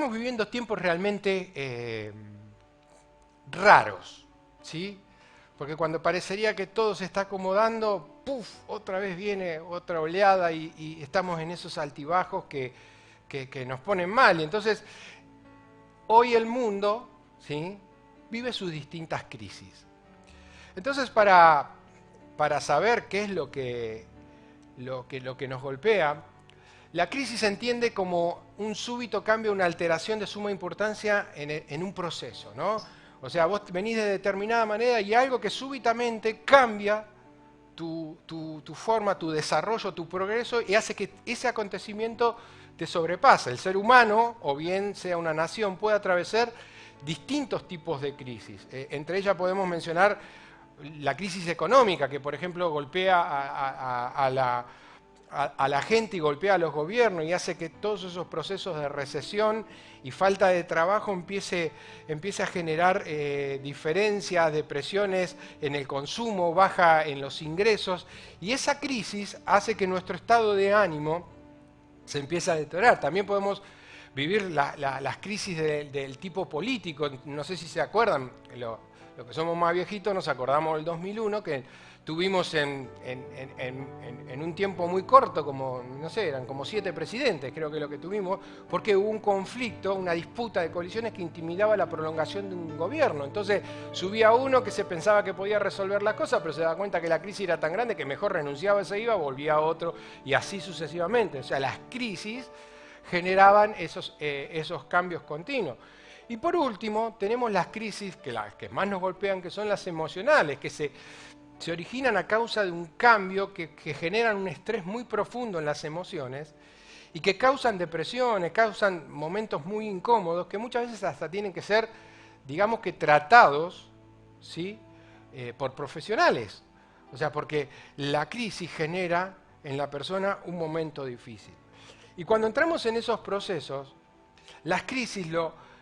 estamos viviendo tiempos realmente raros, ¿sí? Porque cuando parecería que todo se está acomodando, ¡puf!, otra vez viene otra oleada y estamos en esos altibajos que nos ponen mal. Y entonces, hoy el mundo, ¿sí?, vive sus distintas crisis. Entonces, para saber qué es lo que nos golpea, la crisis se entiende como un súbito cambio, una alteración de suma importancia en un proceso, ¿no? O sea, vos venís de determinada manera y algo que súbitamente cambia tu forma, tu desarrollo, tu progreso y hace que ese acontecimiento te sobrepase. El ser humano, o bien sea una nación, puede atravesar distintos tipos de crisis. Entre ellas podemos mencionar la crisis económica, que por ejemplo golpea a la gente y golpea a los gobiernos y hace que todos esos procesos de recesión y falta de trabajo empiece a generar diferencias, depresiones en el consumo, baja en los ingresos, y esa crisis hace que nuestro estado de ánimo se empiece a deteriorar. También podemos vivir las crisis del tipo político. No sé si se acuerdan, lo que somos más viejitos nos acordamos del 2001, que tuvimos en un tiempo muy corto, como, no sé, eran como 7 presidentes, creo que lo que tuvimos, porque hubo un conflicto, una disputa de coaliciones que intimidaba la prolongación de un gobierno. Entonces subía uno que se pensaba que podía resolver la cosa, pero se daba cuenta que la crisis era tan grande que mejor renunciaba y se iba, volvía a otro, y así sucesivamente. O sea, las crisis generaban esos cambios continuos. Y por último, tenemos las crisis que las que más nos golpean, que son las emocionales, que se originan a causa de un cambio que generan un estrés muy profundo en las emociones y que causan depresiones, causan momentos muy incómodos que muchas veces hasta tienen que ser, digamos que tratados, ¿sí?, por profesionales. O sea, porque la crisis genera en la persona un momento difícil. Y cuando entramos en esos procesos, las crisis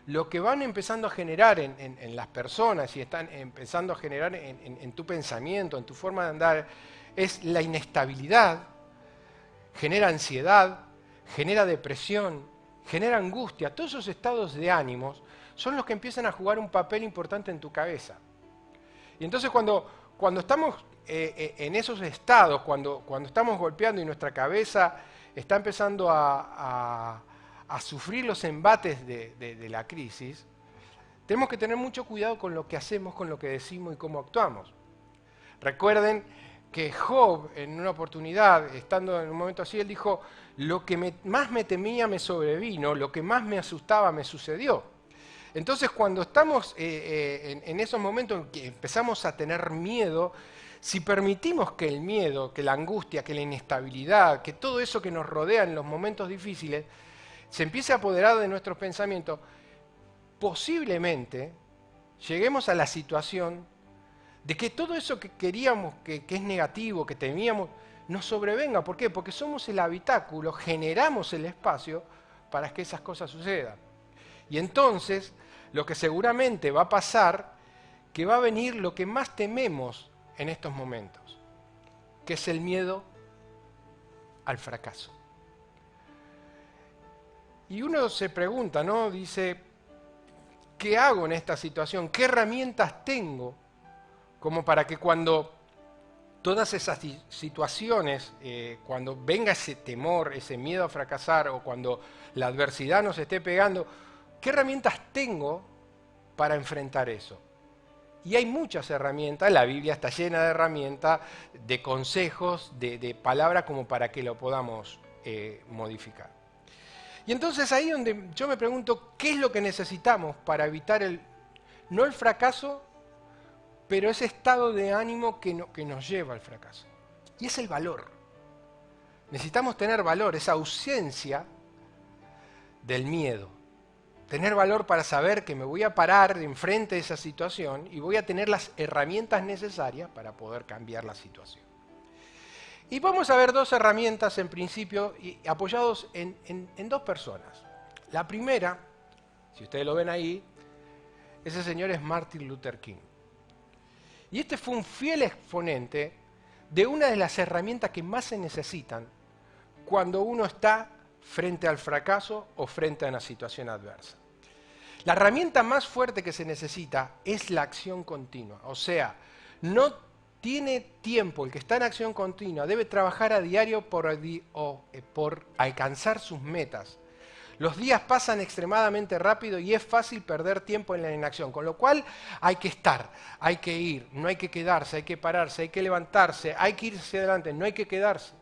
lo que van empezando a generar en las personas y están empezando a generar en tu pensamiento, en tu forma de andar, es la inestabilidad, genera ansiedad, genera depresión, genera angustia. Todos esos estados de ánimos son los que empiezan a jugar un papel importante en tu cabeza. Y entonces cuando estamos en esos estados, cuando estamos golpeando y nuestra cabeza está empezando a sufrir los embates de la crisis, tenemos que tener mucho cuidado con lo que hacemos, con lo que decimos y cómo actuamos. Recuerden que Job, en una oportunidad, estando en un momento así, él dijo: lo que más me temía me sobrevino, lo que más me asustaba me sucedió. Entonces, cuando estamos en esos momentos en que empezamos a tener miedo, si permitimos que el miedo, que la angustia, que la inestabilidad, que todo eso que nos rodea en los momentos difíciles, se empiece a apoderar de nuestros pensamientos, posiblemente lleguemos a la situación de que todo eso que queríamos, que es negativo, que temíamos, nos sobrevenga. ¿Por qué? Porque somos el habitáculo, generamos el espacio para que esas cosas sucedan. Y entonces, lo que seguramente va a pasar, que va a venir lo que más tememos en estos momentos, que es el miedo al fracaso. Y uno se pregunta, ¿no? Dice, ¿qué hago en esta situación? ¿Qué herramientas tengo como para que cuando todas esas situaciones, cuando venga ese temor, ese miedo a fracasar, o cuando la adversidad nos esté pegando, qué herramientas tengo para enfrentar eso? Y hay muchas herramientas, la Biblia está llena de herramientas, de consejos, de palabras como para que lo podamos modificar. Y entonces ahí donde yo me pregunto, ¿qué es lo que necesitamos para evitar no el fracaso, pero ese estado de ánimo que nos lleva al fracaso? Y es el valor. Necesitamos tener valor, esa ausencia del miedo. Tener valor para saber que me voy a parar enfrente de esa situación y voy a tener las herramientas necesarias para poder cambiar la situación. Y vamos a ver 2 herramientas en principio, apoyados en 2 personas. La primera, si ustedes lo ven ahí, ese señor es Martin Luther King. Y este fue un fiel exponente de una de las herramientas que más se necesitan cuando uno está frente al fracaso o frente a una situación adversa. La herramienta más fuerte que se necesita es la acción continua. O sea, no tiene tiempo, el que está en acción continua debe trabajar a diario por alcanzar sus metas. Los días pasan extremadamente rápido y es fácil perder tiempo en la inacción, con lo cual hay que estar, hay que ir, no hay que quedarse, hay que pararse, hay que levantarse, hay que irse hacia adelante, no hay que quedarse.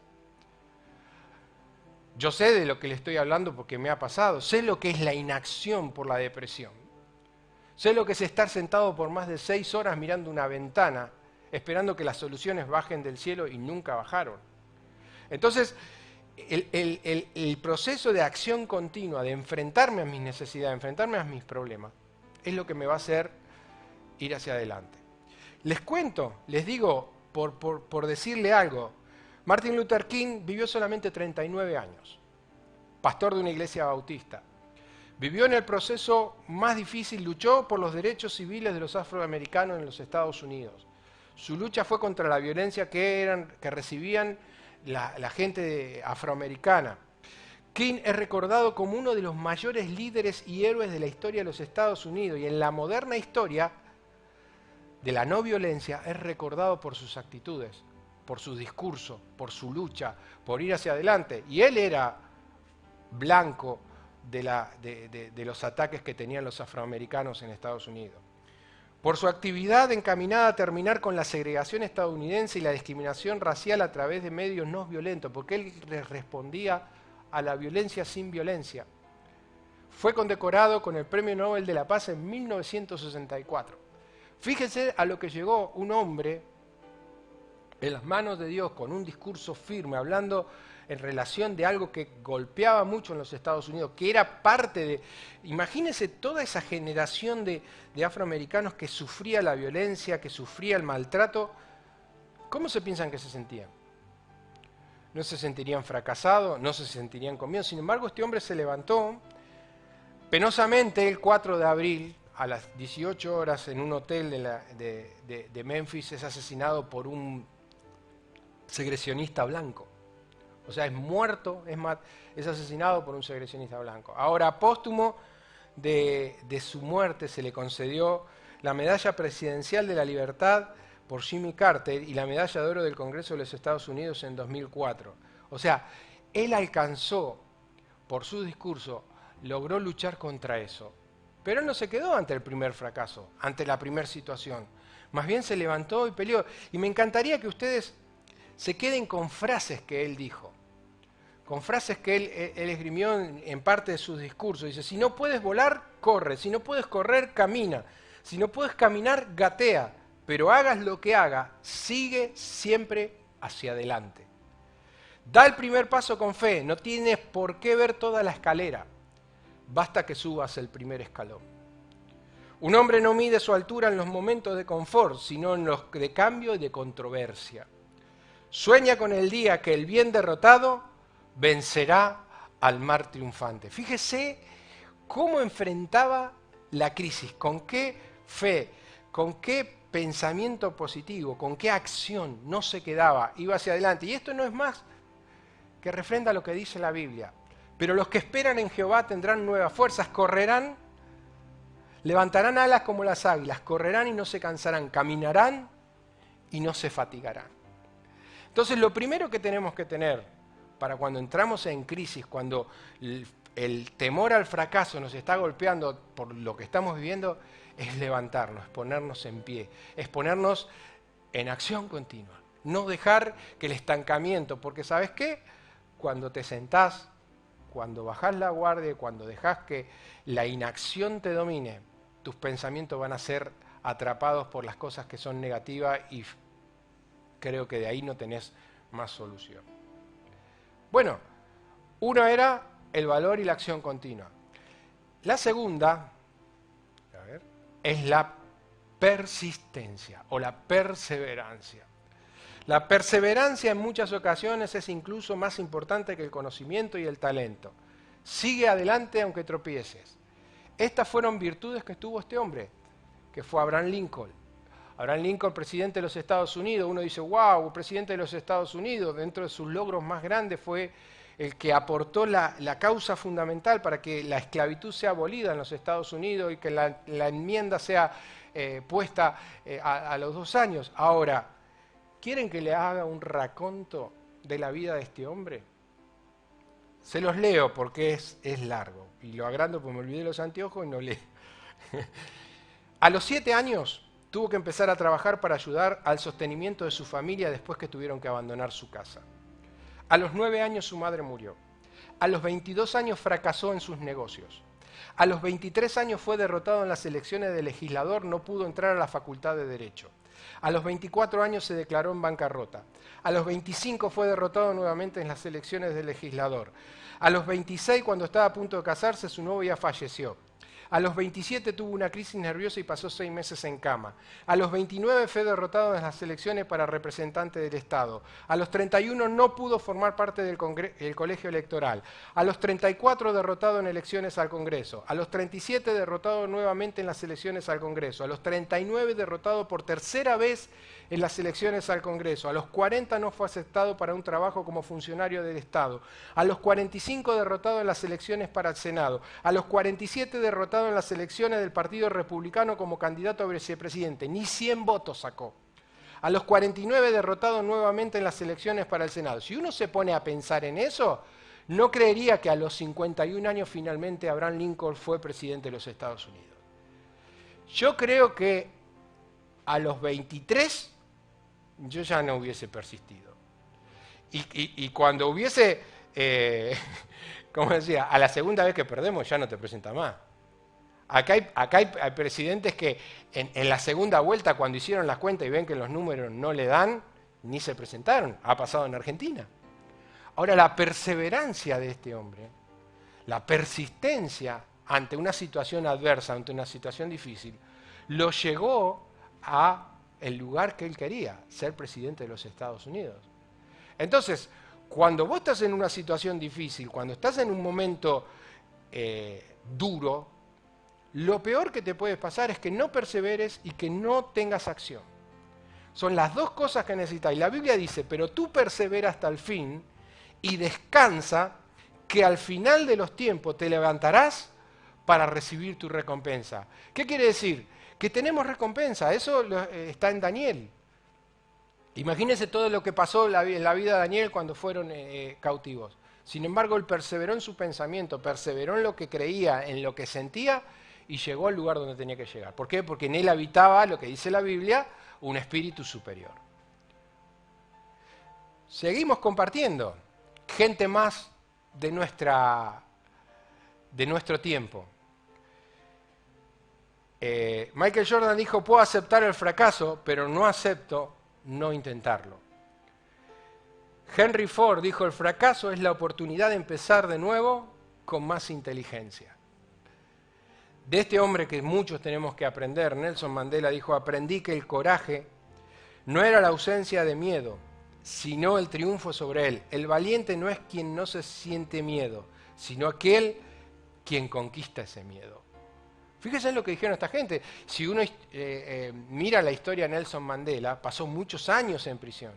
Yo sé de lo que le estoy hablando porque me ha pasado, sé lo que es la inacción por la depresión, sé lo que es estar sentado por más de 6 horas mirando una ventana, esperando que las soluciones bajen del cielo y nunca bajaron. Entonces, el proceso de acción continua, de enfrentarme a mis necesidades, enfrentarme a mis problemas, es lo que me va a hacer ir hacia adelante. Les cuento, les digo, por decirle algo, Martin Luther King vivió solamente 39 años, pastor de una iglesia bautista. Vivió en el proceso más difícil, luchó por los derechos civiles de los afroamericanos en los Estados Unidos. Su lucha fue contra la violencia que recibían la gente afroamericana. King es recordado como uno de los mayores líderes y héroes de la historia de los Estados Unidos y en la moderna historia de la no violencia es recordado por sus actitudes, por su discurso, por su lucha, por ir hacia adelante. Y él era blanco de los ataques que tenían los afroamericanos en Estados Unidos. Por su actividad encaminada a terminar con la segregación estadounidense y la discriminación racial a través de medios no violentos, porque él respondía a la violencia sin violencia. Fue condecorado con el Premio Nobel de la Paz en 1964. Fíjense a lo que llegó un hombre en las manos de Dios con un discurso firme, hablando en relación de algo que golpeaba mucho en los Estados Unidos, que era parte de... Imagínense toda esa generación de afroamericanos que sufría la violencia, que sufría el maltrato. ¿Cómo se piensan que se sentían? No se sentirían fracasados, no se sentirían con miedo. Sin embargo, este hombre se levantó penosamente el 4 de abril, a las 18 horas, en un hotel de Memphis, es asesinado por un segregacionista blanco. O sea, es muerto, es asesinado por un segregacionista blanco. Ahora, póstumo de su muerte, se le concedió la Medalla Presidencial de la Libertad por Jimmy Carter y la Medalla de Oro del Congreso de los Estados Unidos en 2004. O sea, él alcanzó, por su discurso, logró luchar contra eso. Pero él no se quedó ante el primer fracaso, ante la primera situación. Más bien se levantó y peleó. Y me encantaría que ustedes se queden con frases que él dijo, con frases que él esgrimió en parte de sus discursos. Dice, si no puedes volar, corre, si no puedes correr, camina, si no puedes caminar, gatea, pero hagas lo que hagas, sigue siempre hacia adelante. Da el primer paso con fe, no tienes por qué ver toda la escalera, basta que subas el primer escalón. Un hombre no mide su altura en los momentos de confort, sino en los de cambio y de controversia. Sueña con el día que el bien derrotado vencerá al mar triunfante. Fíjese cómo enfrentaba la crisis, con qué fe, con qué pensamiento positivo, con qué acción no se quedaba, iba hacia adelante. Y esto no es más que refrenda lo que dice la Biblia. Pero los que esperan en Jehová tendrán nuevas fuerzas, correrán, levantarán alas como las águilas, correrán y no se cansarán, caminarán y no se fatigarán. Entonces, lo primero que tenemos que tener para cuando entramos en crisis, cuando el temor al fracaso nos está golpeando por lo que estamos viviendo, es levantarnos, es ponernos en pie, es ponernos en acción continua. No dejar que el estancamiento, porque ¿sabes qué? Cuando te sentás, cuando bajás la guardia, cuando dejás que la inacción te domine, tus pensamientos van a ser atrapados por las cosas que son negativas y creo que de ahí no tenés más solución. Bueno, uno era el valor y la acción continua. La segunda, es la persistencia o la perseverancia. La perseverancia en muchas ocasiones es incluso más importante que el conocimiento y el talento. Sigue adelante aunque tropieces. Estas fueron virtudes que tuvo este hombre, que fue Abraham Lincoln. Abraham Lincoln, presidente de los Estados Unidos. Uno dice, wow, presidente de los Estados Unidos. Dentro de sus logros más grandes fue el que aportó la causa fundamental para que la esclavitud sea abolida en los Estados Unidos y que la enmienda sea puesta a los 2 años. Ahora, ¿quieren que le haga un raconto de la vida de este hombre? Se los leo porque es largo. Y lo agrando porque me olvidé los anteojos y no leo. A los 7 años tuvo que empezar a trabajar para ayudar al sostenimiento de su familia después que tuvieron que abandonar su casa. A los 9 años su madre murió. A los 22 años fracasó en sus negocios. A los 23 años fue derrotado en las elecciones de legislador, no pudo entrar a la Facultad de Derecho. A los 24 años se declaró en bancarrota. A los 25 fue derrotado nuevamente en las elecciones de legislador. A los 26, cuando estaba a punto de casarse, su novia falleció. A los 27 tuvo una crisis nerviosa y pasó 6 meses en cama. A los 29 fue derrotado en las elecciones para representante del Estado. A los 31 no pudo formar parte del colegio electoral. A los 34 derrotado en elecciones al Congreso. A los 37 derrotado nuevamente en las elecciones al Congreso. A los 39 derrotado por tercera vez en las elecciones al Congreso. A los 40 no fue aceptado para un trabajo como funcionario del Estado. A los 45 derrotado en las elecciones para el Senado. A los 47 derrotado en las elecciones del Partido Republicano como candidato a vicepresidente. Ni 100 votos sacó. A los 49 derrotado nuevamente en las elecciones para el Senado. Si uno se pone a pensar en eso, no creería que a los 51 años finalmente Abraham Lincoln fue presidente de los Estados Unidos. Yo creo que a los 23 yo ya no hubiese persistido. Y cuando hubiese, como decía, a la segunda vez que perdemos ya no te presenta más. Acá hay presidentes que en la segunda vuelta, cuando hicieron las cuentas y ven que los números no le dan, ni se presentaron. Ha pasado en Argentina. Ahora, la perseverancia de este hombre, la persistencia ante una situación adversa, ante una situación difícil, lo llegó a el lugar que él quería, ser presidente de los Estados Unidos. Entonces, cuando vos estás en una situación difícil, cuando estás en un momento duro, lo peor que te puede pasar es que no perseveres y que no tengas acción. Son las dos cosas que necesitas. Y la Biblia dice, pero tú persevera hasta el fin y descansa, que al final de los tiempos te levantarás para recibir tu recompensa. ¿Qué quiere decir? Que tenemos recompensa. Eso está en Daniel. Imagínense todo lo que pasó en la vida de Daniel cuando fueron cautivos. Sin embargo, él perseveró en su pensamiento, perseveró en lo que creía, en lo que sentía, y llegó al lugar donde tenía que llegar. ¿Por qué? Porque en él habitaba, lo que dice la Biblia, un espíritu superior. Seguimos compartiendo. Gente más de nuestro tiempo. Michael Jordan dijo, puedo aceptar el fracaso, pero no acepto no intentarlo. Henry Ford dijo, el fracaso es la oportunidad de empezar de nuevo con más inteligencia. De este hombre que muchos tenemos que aprender, Nelson Mandela dijo, aprendí que el coraje no era la ausencia de miedo, sino el triunfo sobre él. El valiente no es quien no se siente miedo, sino aquel quien conquista ese miedo. Fíjense en lo que dijeron esta gente. Si uno mira la historia de Nelson Mandela, pasó muchos años en prisión.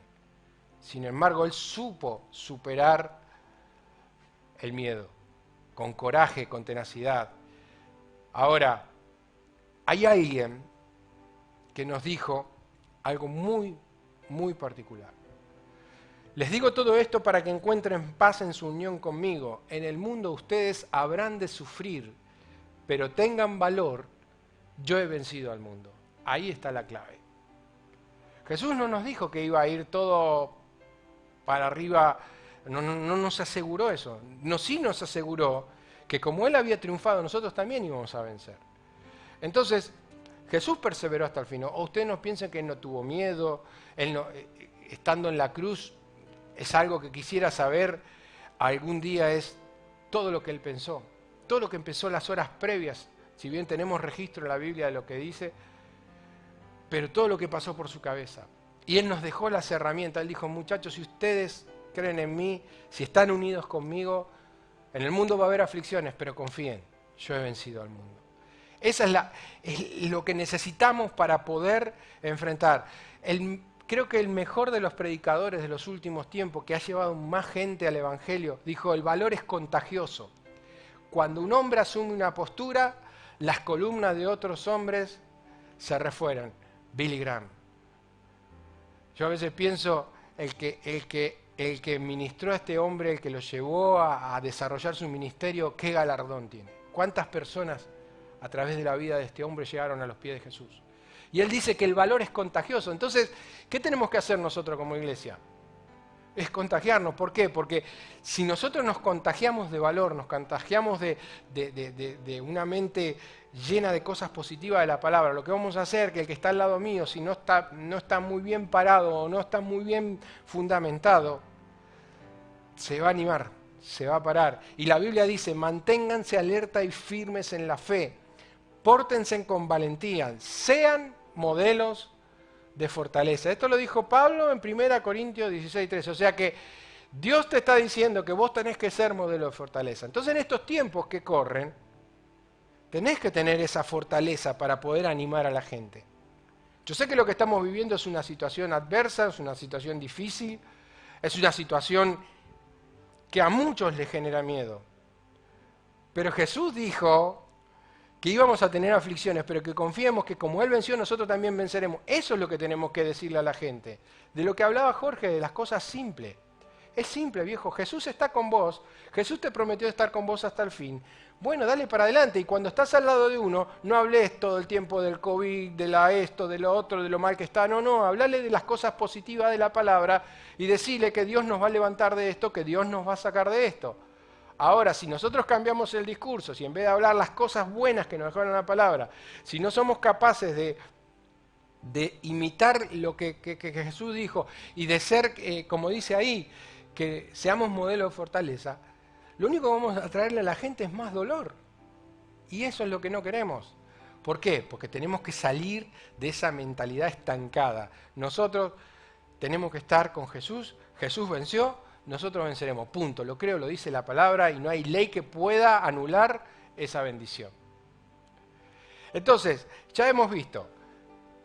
Sin embargo, él supo superar el miedo, con coraje, con tenacidad. Ahora, hay alguien que nos dijo algo muy, muy particular. Les digo todo esto para que encuentren paz en su unión conmigo. En el mundo ustedes habrán de sufrir, pero tengan valor, yo he vencido al mundo. Ahí está la clave. Jesús no nos dijo que iba a ir todo para arriba, no nos aseguró eso. Sí nos aseguró que como Él había triunfado, nosotros también íbamos a vencer. Entonces, Jesús perseveró hasta el final. O ustedes no piensen que Él no tuvo miedo, Él no, estando en la cruz, es algo que quisiera saber algún día, es todo lo que Él pensó, todo lo que empezó las horas previas, si bien tenemos registro en la Biblia de lo que dice, pero todo lo que pasó por su cabeza. Y Él nos dejó las herramientas. Él dijo, muchachos, si ustedes creen en mí, si están unidos conmigo, en el mundo va a haber aflicciones, pero confíen, yo he vencido al mundo. Esa es lo que necesitamos para poder enfrentar. creo que el mejor de los predicadores de los últimos tiempos, que ha llevado más gente al Evangelio, dijo, el valor es contagioso. Cuando un hombre asume una postura, las columnas de otros hombres se refueran. Billy Graham. Yo a veces pienso, el que ministró a este hombre, el que lo llevó a desarrollar su ministerio, qué galardón tiene. ¿Cuántas personas a través de la vida de este hombre llegaron a los pies de Jesús? Y él dice que el valor es contagioso. Entonces, ¿qué tenemos que hacer nosotros como iglesia? Es contagiarnos. ¿Por qué? Porque si nosotros nos contagiamos de valor, nos contagiamos de una mente llena de cosas positivas de la palabra, lo que vamos a hacer, que el que está al lado mío, si no está muy bien parado o no está muy bien fundamentado, se va a animar, se va a parar. Y la Biblia dice, manténganse alerta y firmes en la fe, pórtense con valentía, sean modelos de fortaleza. Esto lo dijo Pablo en 1 Corintios 16:13. O sea que Dios te está diciendo que vos tenés que ser modelo de fortaleza. Entonces en estos tiempos que corren, tenés que tener esa fortaleza para poder animar a la gente. Yo sé que lo que estamos viviendo es una situación adversa, es una situación difícil, es una situación que a muchos les genera miedo. Pero Jesús dijo que íbamos a tener aflicciones, pero que confiemos que como Él venció, nosotros también venceremos. Eso es lo que tenemos que decirle a la gente. De lo que hablaba Jorge, de las cosas simples. Es simple, viejo. Jesús está con vos. Jesús te prometió estar con vos hasta el fin. Bueno, dale para adelante. Y cuando estás al lado de uno, no hables todo el tiempo del COVID, de esto, de lo otro, de lo mal que está. No, hablale de las cosas positivas de la palabra y decirle que Dios nos va a levantar de esto, que Dios nos va a sacar de esto. Ahora, si nosotros cambiamos el discurso, si en vez de hablar las cosas buenas que nos dejaron la palabra, si no somos capaces de imitar lo que Jesús dijo y de ser, como dice ahí, que seamos modelo de fortaleza, lo único que vamos a traerle a la gente es más dolor. Y eso es lo que no queremos. ¿Por qué? Porque tenemos que salir de esa mentalidad estancada. Nosotros tenemos que estar con Jesús. Jesús venció. Nosotros venceremos, punto, lo creo, lo dice la palabra y no hay ley que pueda anular esa bendición. Entonces, ya hemos visto,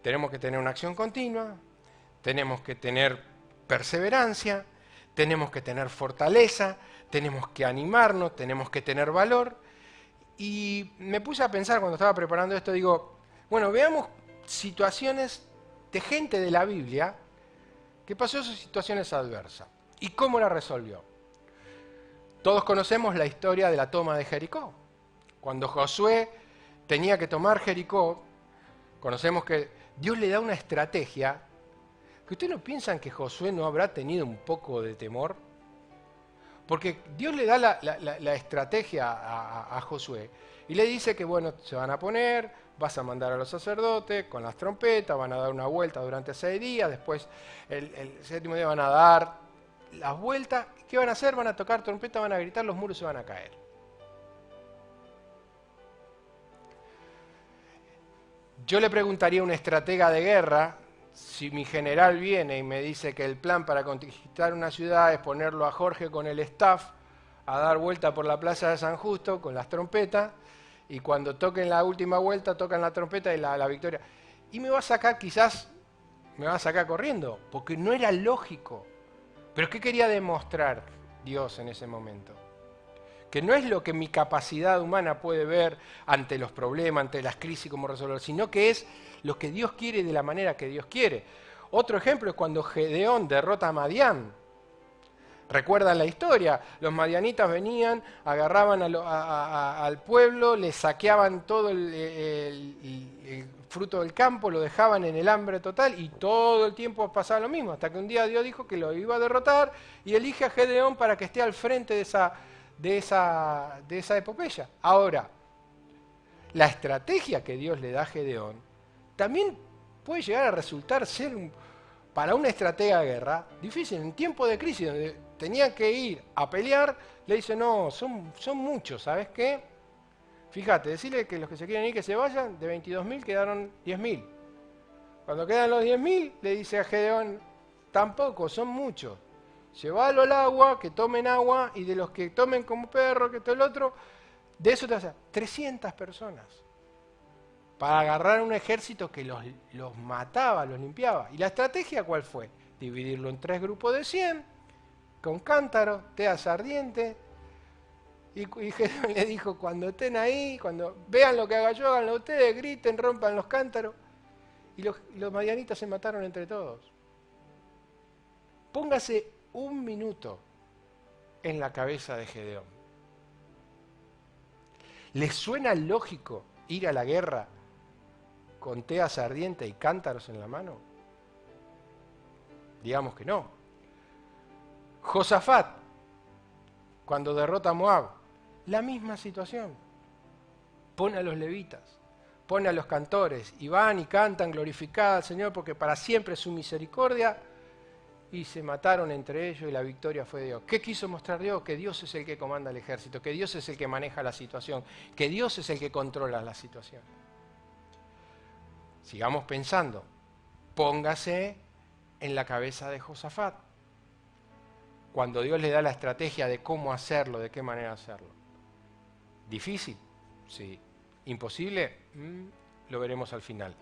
tenemos que tener una acción continua, tenemos que tener perseverancia, tenemos que tener fortaleza, tenemos que animarnos, tenemos que tener valor. Y me puse a pensar cuando estaba preparando esto, digo, bueno, veamos situaciones de gente de la Biblia que pasó esas situaciones adversas. ¿Y cómo la resolvió? Todos conocemos la historia de la toma de Jericó. Cuando Josué tenía que tomar Jericó, conocemos que Dios le da una estrategia, que ustedes no piensan que Josué no habrá tenido un poco de temor, porque Dios le da la estrategia a Josué y le dice que bueno, se van a poner, vas a mandar a los sacerdotes con las trompetas, van a dar una vuelta durante 6 días, después el 7º día van a dar las vueltas. ¿Qué van a hacer? Van a tocar trompeta, van a gritar, los muros se van a caer. Yo le preguntaría a un estratega de guerra, si mi general viene y me dice que el plan para conquistar una ciudad es ponerlo a Jorge con el staff a dar vuelta por la plaza de San Justo con las trompetas, y cuando toquen la última vuelta tocan la trompeta y la victoria. Y me va a sacar, quizás me va a sacar corriendo, porque no era lógico. Pero ¿qué quería demostrar Dios en ese momento? Que no es lo que mi capacidad humana puede ver ante los problemas, ante las crisis, cómo resolver, sino que es lo que Dios quiere de la manera que Dios quiere. Otro ejemplo es cuando Gedeón derrota a Madián. ¿Recuerdan la historia? Los madianitas venían, agarraban al pueblo, les saqueaban todo el fruto del campo, lo dejaban en el hambre total y todo el tiempo pasaba lo mismo, hasta que un día Dios dijo que lo iba a derrotar y elige a Gedeón para que esté al frente de esa epopeya. Ahora, la estrategia que Dios le da a Gedeón también puede llegar a resultar ser, para una estratega de guerra, difícil. En tiempo de crisis, donde tenía que ir a pelear, le dice, no, son muchos, ¿sabes qué? Fíjate, decirle que los que se quieren ir que se vayan, de 22.000 quedaron 10.000. Cuando quedan los 10.000, le dice a Gedeón, tampoco, son muchos. Llévalo al agua, que tomen agua, y de los que tomen como perro, que todo el otro, de eso te vas a 300 personas. para agarrar un ejército que los mataba, los limpiaba. ¿Y la estrategia cuál fue? Dividirlo en 3 grupos de 100, con cántaros, teas ardientes. Y Gedeón le dijo, cuando estén ahí, cuando vean lo que haga yo, háganlo ustedes, griten, rompan los cántaros. Y los madianitas se mataron entre todos. Póngase un minuto en la cabeza de Gedeón. ¿Les suena lógico ir a la guerra con teas ardientes y cántaros en la mano? Digamos que no. Josafat, cuando derrota a Moab, la misma situación. Pone a los levitas, pone a los cantores, y van y cantan, glorificad al Señor, porque para siempre es su misericordia, y se mataron entre ellos y la victoria fue de Dios. ¿Qué quiso mostrar Dios? Que Dios es el que comanda el ejército, que Dios es el que maneja la situación, que Dios es el que controla la situación. Sigamos pensando, póngase en la cabeza de Josafat, cuando Dios le da la estrategia de cómo hacerlo, de qué manera hacerlo. ¿Difícil? Sí. ¿Imposible? Lo veremos al final.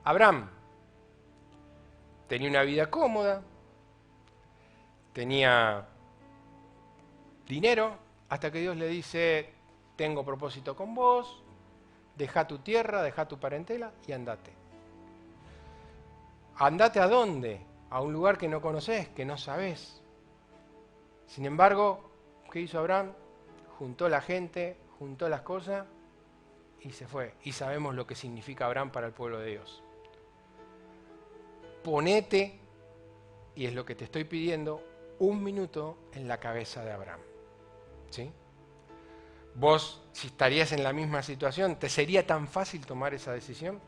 Abraham tenía una vida cómoda, tenía dinero, hasta que Dios le dice, tengo propósito con vos, deja tu tierra, deja tu parentela y andate. ¿Andate a dónde? A un lugar que no conoces, que no sabés. Sin embargo, ¿qué hizo Abraham? Juntó la gente, juntó las cosas y se fue. Y sabemos lo que significa Abraham para el pueblo de Dios. Ponete, y es lo que te estoy pidiendo, un minuto en la cabeza de Abraham. ¿Sí? Vos, si estarías en la misma situación, ¿te sería tan fácil tomar esa decisión?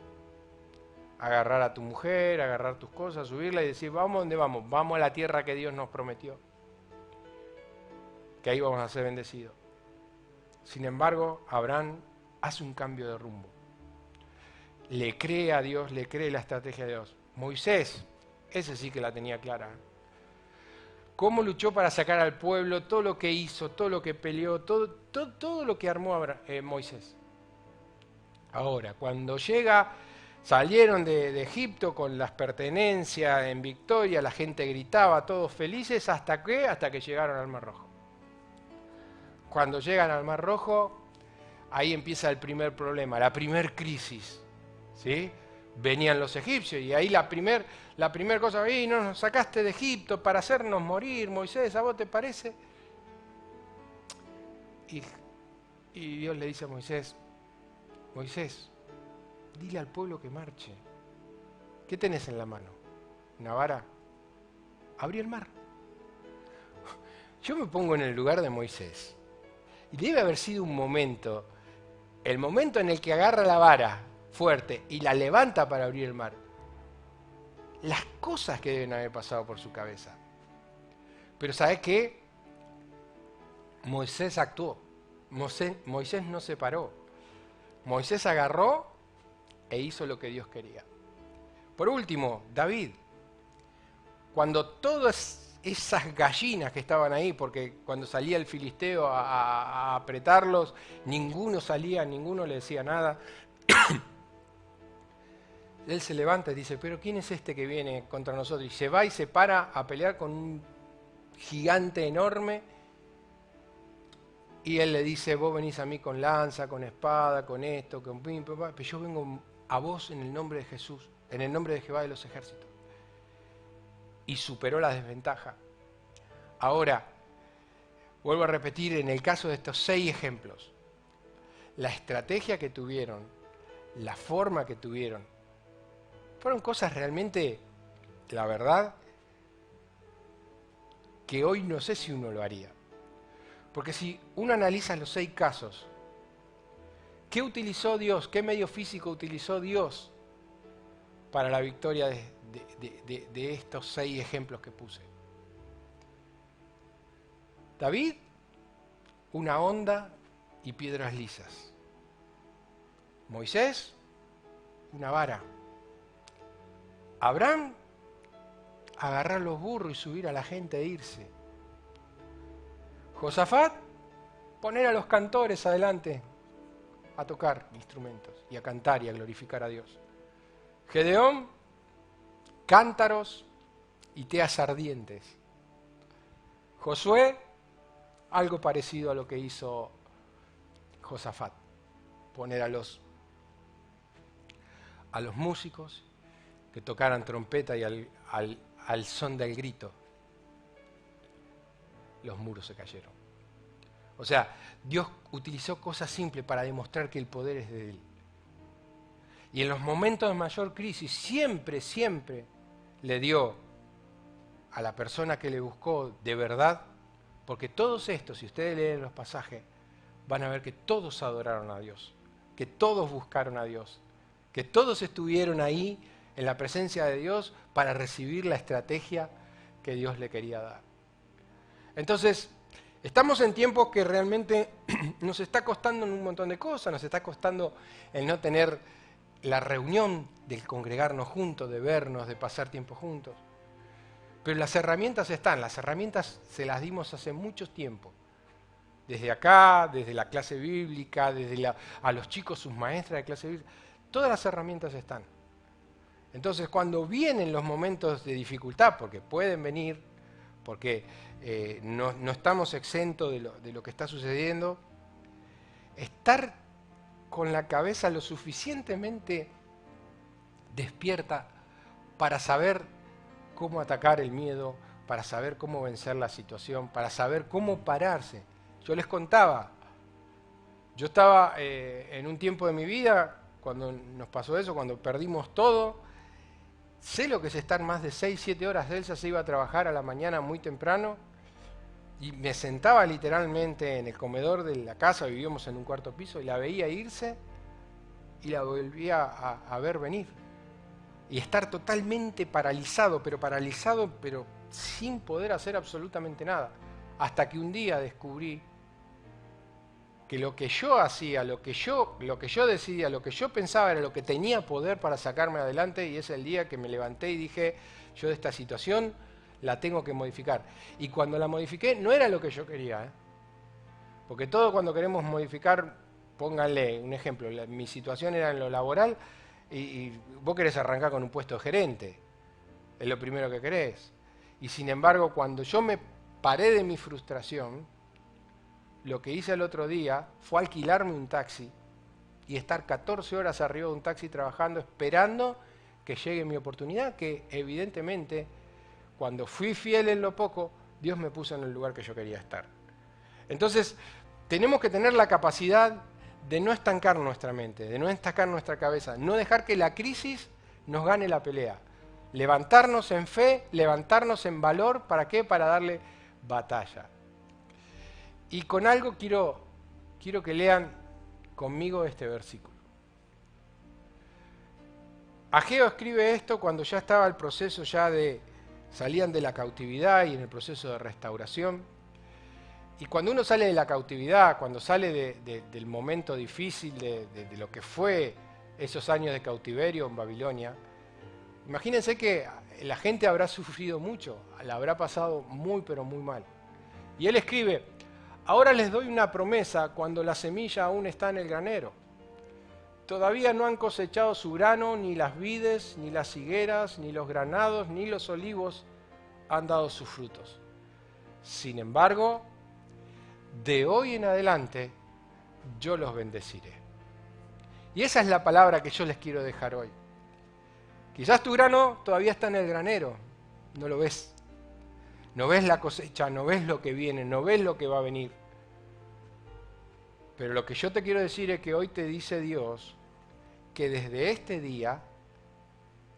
Agarrar a tu mujer, agarrar tus cosas, subirla y decir, ¿vamos a dónde vamos? Vamos a la tierra que Dios nos prometió. Que ahí vamos a ser bendecidos. Sin embargo, Abraham hace un cambio de rumbo. Le cree a Dios, le cree la estrategia de Dios. Moisés, ese sí que la tenía clara. Cómo luchó para sacar al pueblo, todo lo que hizo, todo lo que peleó, todo lo que armó Moisés. Ahora, cuando salieron de Egipto con las pertenencias en victoria, la gente gritaba, todos felices, ¿hasta qué? Hasta que llegaron al Mar Rojo. Cuando llegan al Mar Rojo, ahí empieza el primer problema, la primer crisis, ¿sí? Venían los egipcios y ahí la primer cosa, no nos sacaste de Egipto para hacernos morir, Moisés, ¿a vos te parece? Y Dios le dice a Moisés, Moisés, dile al pueblo que marche. ¿Qué tenés en la mano? ¿Una vara? Abrí el mar. Yo me pongo en el lugar de Moisés. Y debe haber sido un momento, el momento en el que agarra la vara fuerte y la levanta para abrir el mar. Las cosas que deben haber pasado por su cabeza. Pero ¿sabes qué? Moisés actuó. Moisés no se paró. Moisés agarró e hizo lo que Dios quería. Por último, David. Cuando todas esas gallinas que estaban ahí, porque cuando salía el filisteo a apretarlos, ninguno salía, ninguno le decía nada. Él se levanta y dice, pero ¿quién es este que viene contra nosotros? Y se va y se para a pelear con un gigante enorme. Y él le dice, vos venís a mí con lanza, con espada, con esto, con pim, pero yo vengo a vos en el nombre de Jesús, en el nombre de Jehová de los ejércitos. Y superó la desventaja. Ahora, vuelvo a repetir, en el caso de estos 6 ejemplos, la estrategia que tuvieron, la forma que tuvieron, fueron cosas realmente, la verdad, que hoy no sé si uno lo haría. Porque si uno analiza los 6 casos, ¿qué utilizó Dios? ¿Qué medio físico utilizó Dios para la victoria de estos 6 ejemplos que puse? David, una honda y piedras lisas. Moisés, una vara. Abraham, agarrar los burros y subir a la gente e irse. Josafat, poner a los cantores adelante a tocar instrumentos y a cantar y a glorificar a Dios. Gedeón, cántaros y teas ardientes. Josué, algo parecido a lo que hizo Josafat, poner a los músicos que tocaran trompeta y al son del grito, los muros se cayeron. O sea, Dios utilizó cosas simples para demostrar que el poder es de Él. Y en los momentos de mayor crisis siempre le dio a la persona que le buscó de verdad, porque todos estos, si ustedes leen los pasajes, van a ver que todos adoraron a Dios, que todos buscaron a Dios, que todos estuvieron ahí en la presencia de Dios para recibir la estrategia que Dios le quería dar. Entonces, estamos en tiempos que realmente nos está costando un montón de cosas, nos está costando el no tener la reunión del congregarnos juntos, de vernos, de pasar tiempo juntos. Pero las herramientas están, las herramientas se las dimos hace mucho tiempo. Desde acá, desde la clase bíblica, a los chicos, sus maestras de clase bíblica, todas las herramientas están. Entonces, cuando vienen los momentos de dificultad, porque pueden venir, porque no estamos exentos de lo que está sucediendo, estar con la cabeza lo suficientemente despierta para saber cómo atacar el miedo, para saber cómo vencer la situación, para saber cómo pararse. Yo les contaba, yo estaba en un tiempo de mi vida, cuando nos pasó eso, cuando perdimos todo, sé lo que es estar más de 6, 7 horas. Elsa se iba a trabajar a la mañana muy temprano y me sentaba literalmente en el comedor de la casa, vivíamos en un cuarto piso, y la veía irse y la volvía a ver venir. Y estar totalmente paralizado, pero sin poder hacer absolutamente nada. Hasta que un día descubrí que lo que yo hacía, lo que yo decidía, lo que yo pensaba era lo que tenía poder para sacarme adelante, y es el día que me levanté y dije, yo de esta situación la tengo que modificar. Y cuando la modifiqué, no era lo que yo quería, porque todo cuando queremos modificar, pónganle un ejemplo, mi situación era en lo laboral, y vos querés arrancar con un puesto de gerente, es lo primero que querés. Y sin embargo, cuando yo me paré de mi frustración, lo que hice el otro día fue alquilarme un taxi y estar 14 horas arriba de un taxi trabajando, esperando que llegue mi oportunidad, que evidentemente, cuando fui fiel en lo poco, Dios me puso en el lugar que yo quería estar. Entonces, tenemos que tener la capacidad de no estancar nuestra mente, de no estancar nuestra cabeza, no dejar que la crisis nos gane la pelea. Levantarnos en fe, levantarnos en valor, ¿para qué? Para darle batalla. Y con algo quiero que lean conmigo este versículo. Ageo escribe esto cuando ya estaba el proceso salían de la cautividad y en el proceso de restauración. Y cuando uno sale de la cautividad, cuando sale del momento difícil de lo que fue esos años de cautiverio en Babilonia, imagínense que la gente habrá sufrido mucho, la habrá pasado muy pero muy mal. Y él escribe, ahora les doy una promesa cuando la semilla aún está en el granero. Todavía no han cosechado su grano, ni las vides, ni las higueras, ni los granados, ni los olivos han dado sus frutos. Sin embargo, de hoy en adelante, yo los bendeciré. Y esa es la palabra que yo les quiero dejar hoy. Quizás tu grano todavía está en el granero, no lo ves. No ves la cosecha, no ves lo que viene, no ves lo que va a venir. Pero lo que yo te quiero decir es que hoy te dice Dios que desde este día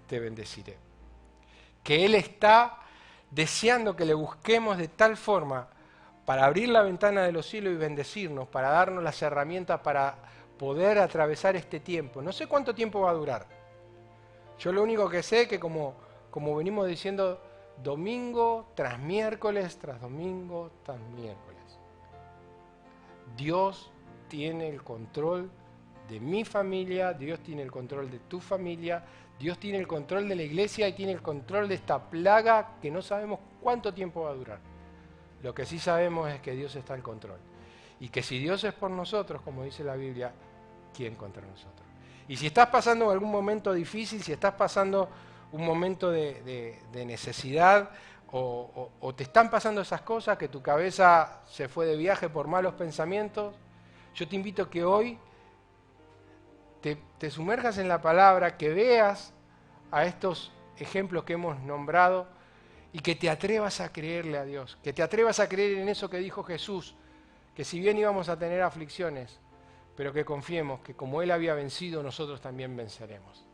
te bendeciré. Que Él está deseando que le busquemos de tal forma para abrir la ventana de los cielos y bendecirnos, para darnos las herramientas para poder atravesar este tiempo. No sé cuánto tiempo va a durar. Yo lo único que sé es que como venimos diciendo, domingo tras miércoles, tras domingo tras miércoles, Dios tiene el control de mi familia, Dios tiene el control de tu familia, Dios tiene el control de la iglesia y tiene el control de esta plaga que no sabemos cuánto tiempo va a durar. Lo que sí sabemos es que Dios está al control. Y que si Dios es por nosotros, como dice la Biblia, ¿quién contra nosotros? Y si estás pasando algún momento difícil, si estás pasando un momento de necesidad, o te están pasando esas cosas, que tu cabeza se fue de viaje por malos pensamientos, yo te invito a que hoy te sumerjas en la palabra, que veas a estos ejemplos que hemos nombrado y que te atrevas a creerle a Dios, que te atrevas a creer en eso que dijo Jesús, que si bien íbamos a tener aflicciones, pero que confiemos que como Él había vencido, nosotros también venceremos.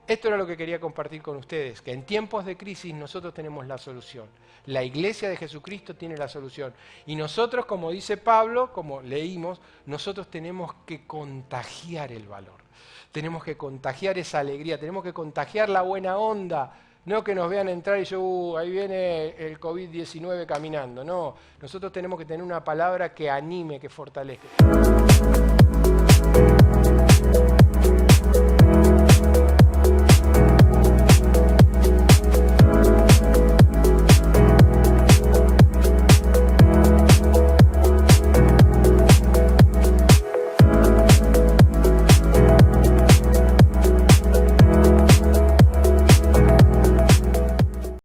Esto era lo que quería compartir con ustedes, que en tiempos de crisis nosotros tenemos la solución. La iglesia de Jesucristo tiene la solución. Y nosotros, como dice Pablo, como leímos, nosotros tenemos que contagiar el valor. Tenemos que contagiar esa alegría, tenemos que contagiar la buena onda. No que nos vean entrar y yo, ahí viene el COVID-19 caminando. No, nosotros tenemos que tener una palabra que anime, que fortalezca.